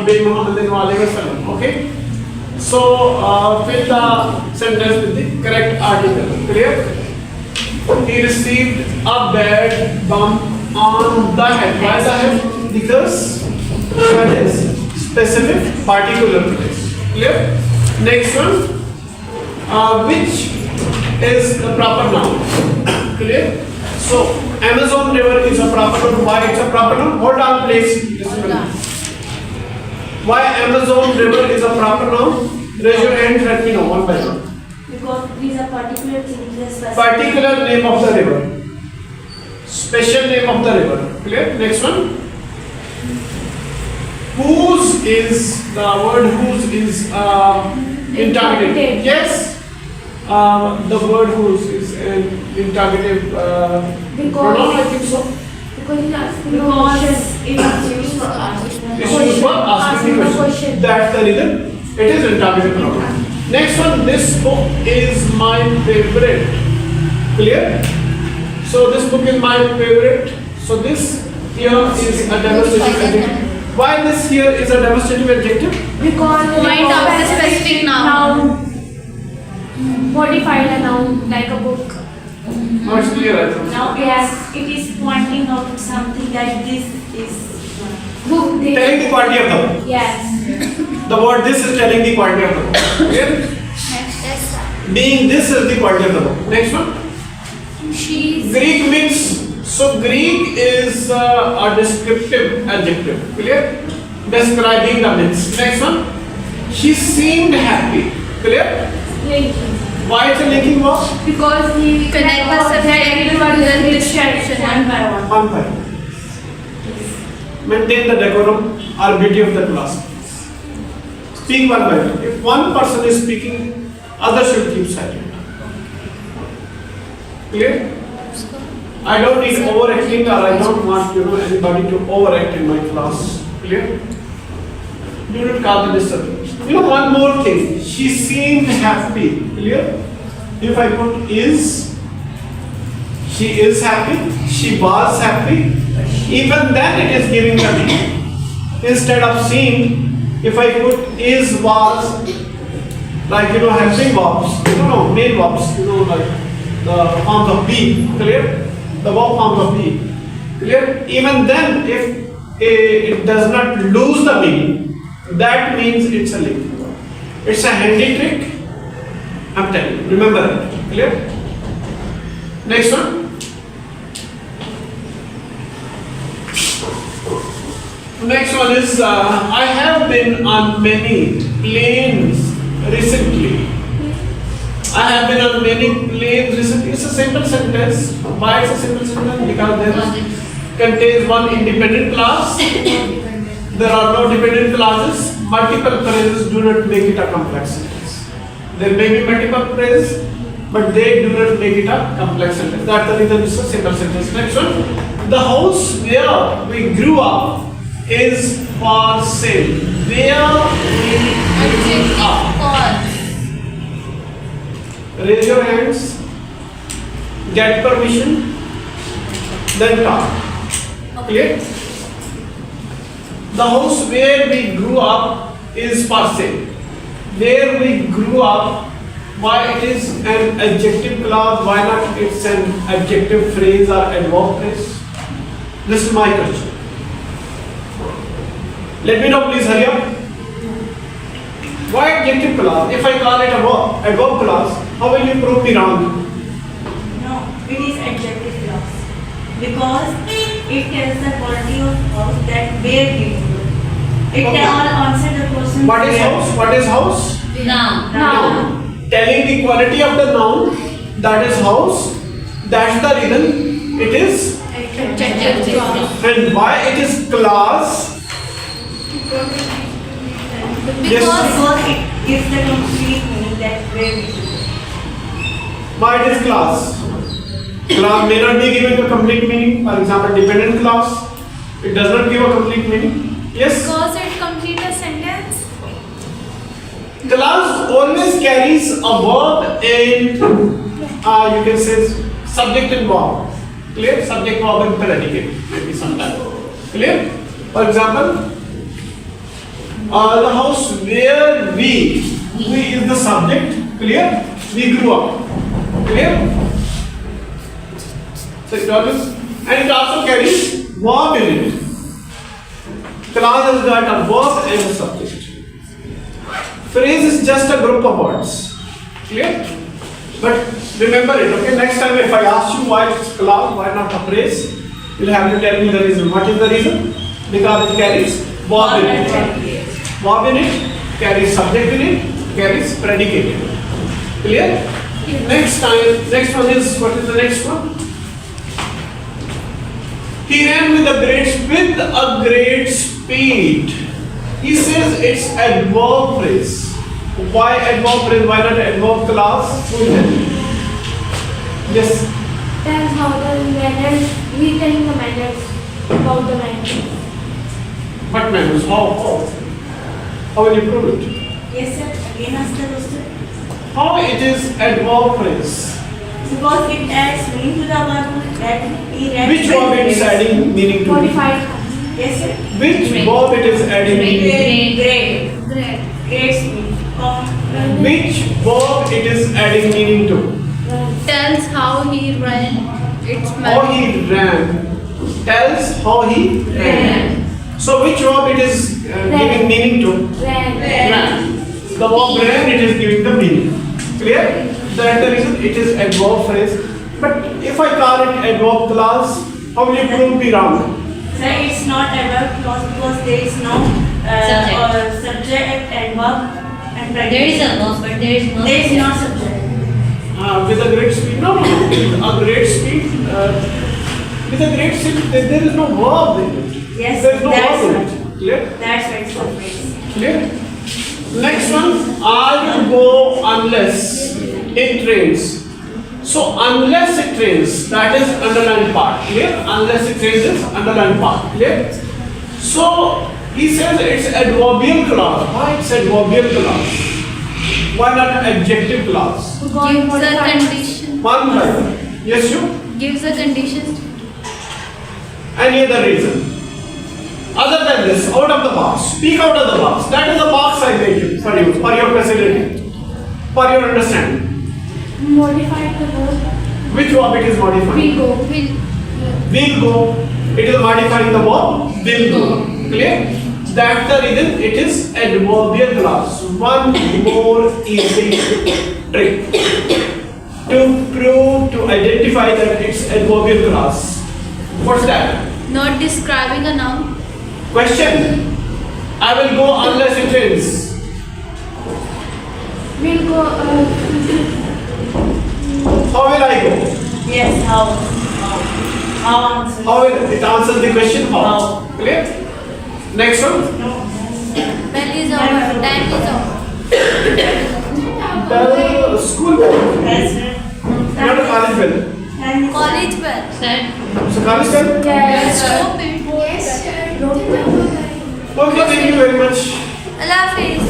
bi Muhammadin wa alayhi wasallam. Okay. So fill the sentence with the correct article. Clear? He received a bad bump on the head. Why the head? Because that is specific particular place. Clear? Next one. Which is the proper noun? Clear? So Amazon River is a proper noun. Why it's a proper noun? Hold on, please. Why Amazon River is a proper noun? Raise your hand. Let me know one by one. Because it is a particular thing, it is specific. Particular name of the river. Special name of the river. Clear? Next one. Whose is the word whose is interrogative. Yes. The word whose is an interrogative pronoun. I think so. Because it is asking Because question. it is used for asking. It's used for asking the question. That's the reason it is interrogative pronoun. Next one, this book is my favorite. Clear? So this book is my favorite. So this here is a demonstrative adjective. Why this here is a demonstrative adjective? Because Point out the specific noun. Modified a noun like a book. Now it's clear, I think. Now Yes. it is pointing out something that this is. Book. Telling the quality of the book. Yes. The word this is telling the quality of the book. Clear? Being this is the quality of the book. Next one. She's. Greek means, so Greek is a descriptive adjective. Clear? Describing the means. Next one. She seemed happy. Clear? Linking. Why it's a linking verb? Because he Connect the subject to the description one by one. One by one. Maintain the decorum or beauty of the class. Speak one by one. If one person is speaking, others should keep silent. Clear? I don't need overacting, or I don't want anybody to overact in my class. Clear? Do not cause the disturbance. One more thing. She seemed happy. Clear? If I put is, she is happy, she was happy, even then it is giving the meaning. Instead of seemed, if I put is, was, like helping verbs, main verbs, like the forms of be, clear? The verb forms of be, clear? Even then, if it does not lose the meaning, that means it's a link. It's a handy trick. I'm telling you. Remember that. Clear? Next one. Next one is I have been on many planes recently. I have been on many planes recently. It's a simple sentence. Why it's a simple sentence? Because there contains one independent clause. There are no dependent clauses. Multiple phrases do not make it a complex sentence. There may be multiple phrases, but they do not make it a complex sentence. That's the reason it's a simple sentence. Next one. The house where we grew up is for sale. Where we grew up. Raise your hands. Get permission. Then talk. Clear? The house where we grew up is for sale. Where we grew up, why it is an adjective clause, why not it's an adjective phrase or adverb phrase? This is my question. Let me know, please hurry up. Why adjective clause? If I call it a adverb clause, how will you prove me wrong? No, it is adjective clause. Because it tells the quality of house that where we live. It Okay. can all answer the question. What is where. house? What is house? Noun. Noun. Telling the quality of the noun, that is house. That's the reason it is. Adjective clause. And why it is clause? Yes. Because it gives the complete meaning that where we live. Why it is clause? Clause may not be given a complete meaning. For example, dependent clause, it does not give a complete meaning. Yes? Because it completes a sentence. Clause always carries a verb and you can say subject and verb. Clear? Subject, verb and predicate maybe sometime. Clear? For example, The house where we is the subject, clear? We grew up, clear? So it always, and it also carries verb in it. Clause has got a verb and a subject. Phrase is just a group of words, clear? But remember it, okay? Next time if I ask you why it's clause, why not a phrase, you'll have to tell me the reason. What is the reason? Because it carries verb in it. Verb in it, carries subject in it, carries predicate in it. Clear? Next one is, what is the next one? He ran with a great speed. He says it's adverb phrase. Why adverb phrase? Why not adverb clause? Yes. Tells how the manners, he telling the manners about the manners. What manners? How? How will you prove it? Yes, sir. Again, ask the question. How it is adverb phrase? Because it adds meaning to the verb that he read. Which verb it is adding meaning to? Modified. Yes, sir. Which verb it is adding meaning Great. Great. Great speed. to? Which verb it is adding meaning to? Tells how he ran. It's How he ran. Tells how he ran. So which verb it is giving meaning to? Ran. The verb ran, it is giving the meaning. Clear? That's the reason it is adverb phrase. But if I call it adverb clause, how will you prove me wrong? Sir, it's not adverb clause because there is no subject and verb and predicate. There is a verb, but there is no. There is no subject. With a great speed? No. With a great speed, there is no verb in it. Yes, There is no that's verb in right. it. Clear? That's right, it's a phrase. Clear? Next one, I will go unless it rains. So unless it rains, that is underlined part. Clear? Unless it rains is underlined part. Clear? So he says it's adverbial clause. Why it's adverbial clause? Why not adjective clause? Gives a condition. One by one. Yes, you? Gives a condition. Any other reason? Other than this, out of the box. Speak out of the box. That is the box I made you for you, for your facility, for your understanding. Modified the verb. Which verb it is modifying? We go. Will go. It is modifying the verb will go. Clear? That's the reason it is adverbial clause. One more easy trick to prove, to identify that it's adverbial clause. What's that? Not describing a noun. Question. I will go unless it rains. We'll go. How will I go? Yes, how? How answer? How will it answers the question? How? How. Clear? Next one. No. Bell is over. Time is over. The school bell. That's it. Not a college bell. And College bell. Said. So college bell? Yes, Stop it. Yes, sir. Okay, thank you very much. Allah Hafiz.